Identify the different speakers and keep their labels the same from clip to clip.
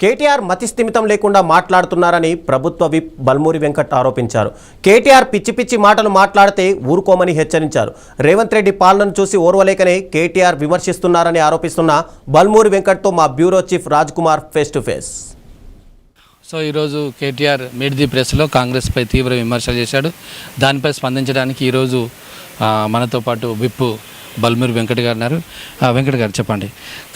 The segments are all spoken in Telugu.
Speaker 1: కేటీఆర్ మతి స్థిమితం లేకుండా మాట్లాడుతున్నారని ప్రభుత్వ విప్ బల్మూరి వెంకట్ ఆరోపించారు. కేటీఆర్ పిచ్చి పిచ్చి మాటలు మాట్లాడితే ఊరుకోమని హెచ్చరించారు. రేవంత్ రెడ్డి పాలనను చూసి ఓర్వలేకనే కేటీఆర్ విమర్శిస్తున్నారని ఆరోపిస్తున్న బల్మూరి వెంకట్తో మా bureau chief Raj Kumar face to face.
Speaker 2: So ఈరోజు కేటీఆర్ మీట్ ది ప్రెస్లో కాంగ్రెస్పై తీవ్ర విమర్శలు చేశాడు. దానిపై స్పందించడానికి ఈరోజు మనతో పాటు విప్ బల్మూరి వెంకట్ గారు ఉన్నారు. వెంకట్ గారు చెప్పండి,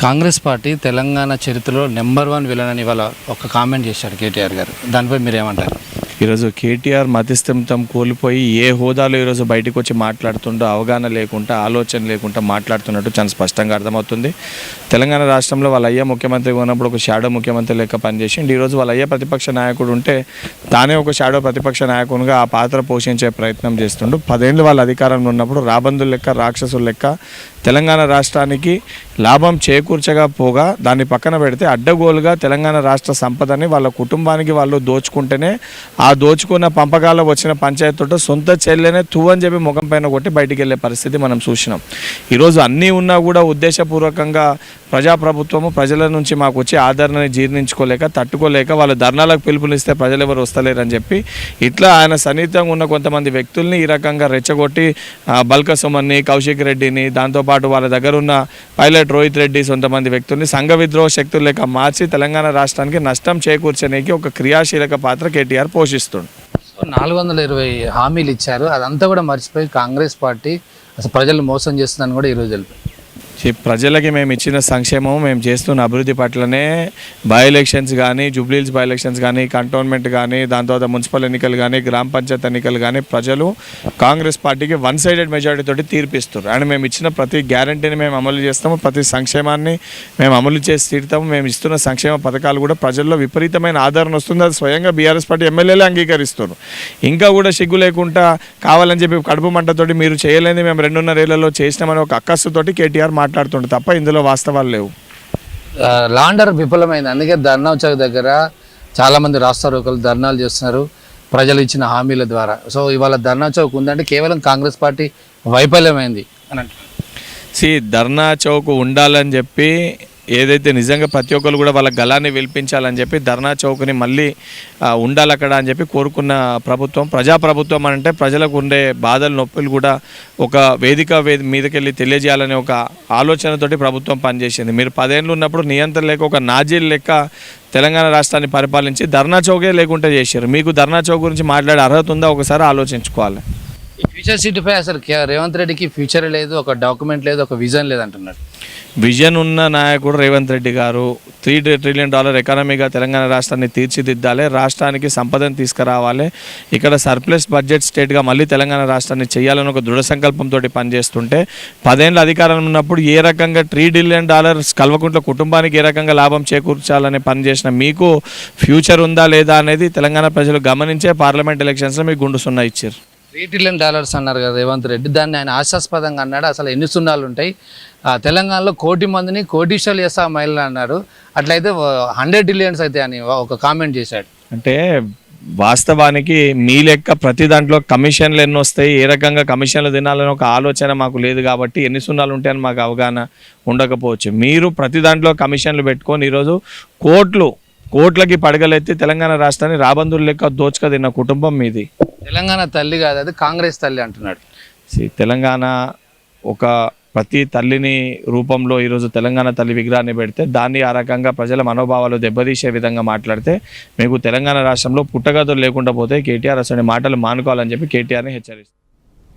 Speaker 2: కాంగ్రెస్ పార్టీ తెలంగాణ చరిత్రలో నెంబర్ 1 విలన్ అని ఇవాళ ఒక కామెంట్ చేశాడు కేటీఆర్ గారు. దానిపై మీరు ఏమంటారు?
Speaker 3: ఈరోజు కేటీఆర్ మతిస్థిమితం కోల్పోయి ఏ హోదాలో ఈరోజు బయటకు వచ్చి మాట్లాడుతుండో అవగాహన లేకుండా ఆలోచన లేకుండా మాట్లాడుతున్నట్టు చాలా స్పష్టంగా అర్థమవుతుంది. తెలంగాణ రాష్ట్రంలో వాళ్ళ అయ్యా ముఖ్యమంత్రిగా ఉన్నప్పుడు ఒక షాడో ముఖ్యమంత్రి లెక్క పనిచేసిండు. ఈరోజు వాళ్ళ అయ్యా ప్రతిపక్ష నాయకుడు ఉంటే తానే ఒక షాడో ప్రతిపక్ష నాయకునిగా ఆ పాత్ర పోషించే ప్రయత్నం చేస్తుండు. 10 ఏళ్ళు వాళ్ళ అధికారంలో ఉన్నప్పుడు రాబందుల లెక్క రాక్షసుల లెక్క తెలంగాణ రాష్ట్రానికి లాభం చేకూర్చగా పోగా దాన్ని పక్కన పెడితే అడ్డగోలుగా తెలంగాణ రాష్ట్ర సంపదని వాళ్ళ కుటుంబానికి వాళ్ళు దోచుకుంటేనే ఆ దోచుకున్న పంపకాల్లో వచ్చిన పంచాయతీతో సొంత చెల్లెనే తువ్వని చెప్పి ముఖం పైన కొట్టి బయటికి వెళ్ళే పరిస్థితి మనం చూసినాం. ఈరోజు అన్నీ ఉన్నా కూడా ఉద్దేశపూర్వకంగా ప్రజాప్రభుత్వము ప్రజల నుంచి మాకు వచ్చే ఆదరణని జీర్ణించుకోలేక తట్టుకోలేక వాళ్ళు ధర్నాలకు పిలుపునిస్తే ప్రజలు ఎవరు వస్తలేరని చెప్పి ఇట్లా ఆయన సన్నిహితంగా ఉన్న కొంతమంది వ్యక్తుల్ని ఈ రకంగా రెచ్చగొట్టి బల్క సుమన్ని, కౌశిక్ రెడ్డిని, దాంతోపాటు వాళ్ళ దగ్గర ఉన్న పైలట్ రోహిత్ రెడ్డి కొంతమంది వ్యక్తుల్ని సంఘ విద్రోహ శక్తులు లేక మార్చి తెలంగాణ రాష్ట్రానికి నష్టం చేకూర్చడానికి ఒక క్రియాశీలక పాత్ర కేటీఆర్ పోషిస్తుంది.
Speaker 2: 420 హామీలు ఇచ్చారు, అదంతా కూడా మర్చిపోయి కాంగ్రెస్ పార్టీ అసలు ప్రజలు మోసం చేస్తుందని కూడా ఈరోజు తెలిపారు.
Speaker 3: ప్రజలకి మేము ఇచ్చిన సంక్షేమం, మేము చేస్తున్న అభివృద్ధి పట్లనే బై ఎలక్షన్స్ కానీ, జూబ్లీహిల్స్ బై ఎలక్షన్స్ కానీ, కంటోన్మెంట్ కానీ, దాని తర్వాత మున్సిపల్ ఎన్నికలు కానీ, గ్రామ పంచాయత్ ఎన్నికలు కానీ ప్రజలు కాంగ్రెస్ పార్టీకి 1 సైడెడ్ మెజారిటీ తోటి తీర్పిస్తారు. అండ్ మేము ఇచ్చిన ప్రతి గ్యారంటీని మేము అమలు చేస్తాము, ప్రతి సంక్షేమాన్ని మేము అమలు చేసి తీరుతాము. మేము ఇస్తున్న సంక్షేమ పథకాలు కూడా ప్రజల్లో విపరీతమైన ఆదరణ వస్తుంది. అది స్వయంగా బీఆర్ఎస్ పార్టీ ఎమ్మెల్యేలే అంగీకరిస్తారు. ఇంకా కూడా సిగ్గు లేకుండా కావాలని చెప్పి కడుపు మంటతోటి మీరు చేయలేని మేము 2.5 ఏళ్లలో చేసినామని ఒక అక్కస్సుతోటి కేటీఆర్ మాట్లాడుతుండే తప్ప ఇందులో వాస్తవాలు లేవు.
Speaker 2: లాండర్ విఫలమైంది, అందుకే ధర్నా చౌక్ దగ్గర చాలామంది రాస్తారోకలు ధర్నాలు చేస్తున్నారు ప్రజలు ఇచ్చిన హామీల ద్వారా. సో ఇవాళ ధర్నా చౌక్ ఉందంటే కేవలం కాంగ్రెస్ పార్టీ వైఫల్యమైంది అని అంటున్నారు.
Speaker 3: ధర్నా చౌక్ ఉండాలని చెప్పి ఏదైతే నిజంగా ప్రతి ఒక్కరు కూడా వాళ్ళ గలాన్ని విలిపించాలని చెప్పి ధర్నా చౌక్ని మళ్ళీ ఉండాలి అక్కడ అని చెప్పి కోరుకున్న ప్రభుత్వం, ప్రజాప్రభుత్వం అంటే ప్రజలకు ఉండే బాధలు నొప్పులు కూడా ఒక వేదిక మీదకెళ్ళి తెలియజేయాలనే ఒక ఆలోచనతోటి ప్రభుత్వం పనిచేసింది. మీరు 10 ఏళ్ళు ఉన్నప్పుడు నియంత్రణ లేక ఒక నాజీలు లెక్క తెలంగాణ రాష్ట్రాన్ని పరిపాలించి ధర్నా చౌకే లేకుండా చేశారు. మీకు ధర్నా చౌక్ గురించి మాట్లాడే అర్హత ఉందా ఒకసారి ఆలోచించుకోవాలి.
Speaker 2: ఈ ఫ్యూచర్ సిటీపై అసలు రేవంత్ రెడ్డికి ఫ్యూచర్ లేదు, ఒక డాక్యుమెంట్ లేదు, ఒక విజన్ లేదంటున్నారు.
Speaker 3: విజన్ ఉన్న నాయకుడు రేవంత్ రెడ్డి గారు. $3 ట్రిలియన్ ఎకానమీగా తెలంగాణ రాష్ట్రాన్ని తీర్చిదిద్దాలి, రాష్ట్రానికి సంపదను తీసుకురావాలి, ఇక్కడ సర్ప్లస్ బడ్జెట్ స్టేట్గా మళ్ళీ తెలంగాణ రాష్ట్రాన్ని చేయాలని ఒక దృఢ సంకల్పంతో పనిచేస్తుంటే 10 ఏళ్ళ అధికారం ఉన్నప్పుడు ఏ రకంగా $3 బిలియన్ కల్వకుంట్ల కుటుంబానికి ఏ రకంగా లాభం చేకూర్చాలని పనిచేసిన మీకు ఫ్యూచర్ ఉందా లేదా అనేది తెలంగాణ ప్రజలు గమనించే పార్లమెంట్ ఎలక్షన్స్లో మీకు గుండు సున్నా ఇచ్చారు.
Speaker 2: $3 ట్రిలియన్ అన్నారు కదా రేవంత్ రెడ్డి, దాన్ని ఆయన ఆశాస్పదంగా అన్నాడు. అసలు ఎన్ని సున్నాలు ఉంటాయి? తెలంగాణలో 1 కోటి మందిని కోటీశ్వరులు చేస్తా మహిళలు అన్నారు, అట్లయితే 100 ట్రిలియన్స్ అయితే అని ఒక కామెంట్ చేశాడు.
Speaker 3: అంటే వాస్తవానికి మీ లెక్క ప్రతి దాంట్లో కమిషన్లు ఎన్ని వస్తాయి, ఏ రకంగా కమిషన్లు తినాలని ఒక ఆలోచన మాకు లేదు కాబట్టి ఎన్ని సున్నాలు ఉంటాయని మాకు అవగాహన ఉండకపోవచ్చు. మీరు ప్రతి దాంట్లో కమిషన్లు పెట్టుకొని ఈరోజు కోట్లకి పడగలెత్తి తెలంగాణ రాష్ట్రాన్ని రాబందులు లెక్క దోచుక తిన్న కుటుంబం మీది.
Speaker 2: తెలంగాణ తల్లి కాదు, అది కాంగ్రెస్ తల్లి అంటున్నాడు.
Speaker 3: తెలంగాణ ఒక ప్రతి తల్లిని రూపంలో ఈరోజు తెలంగాణ తల్లి విగ్రహాన్ని పెడితే దాన్ని ఆ రకంగా ప్రజల మనోభావాలు దెబ్బతీసే విధంగా మాట్లాడితే మీకు తెలంగాణ రాష్ట్రంలో పుట్టగతులు లేకుండా పోతే కేటీఆర్ అసలు మాటలు మానుకోవాలని చెప్పి కేటీఆర్ని హెచ్చరిస్తారు.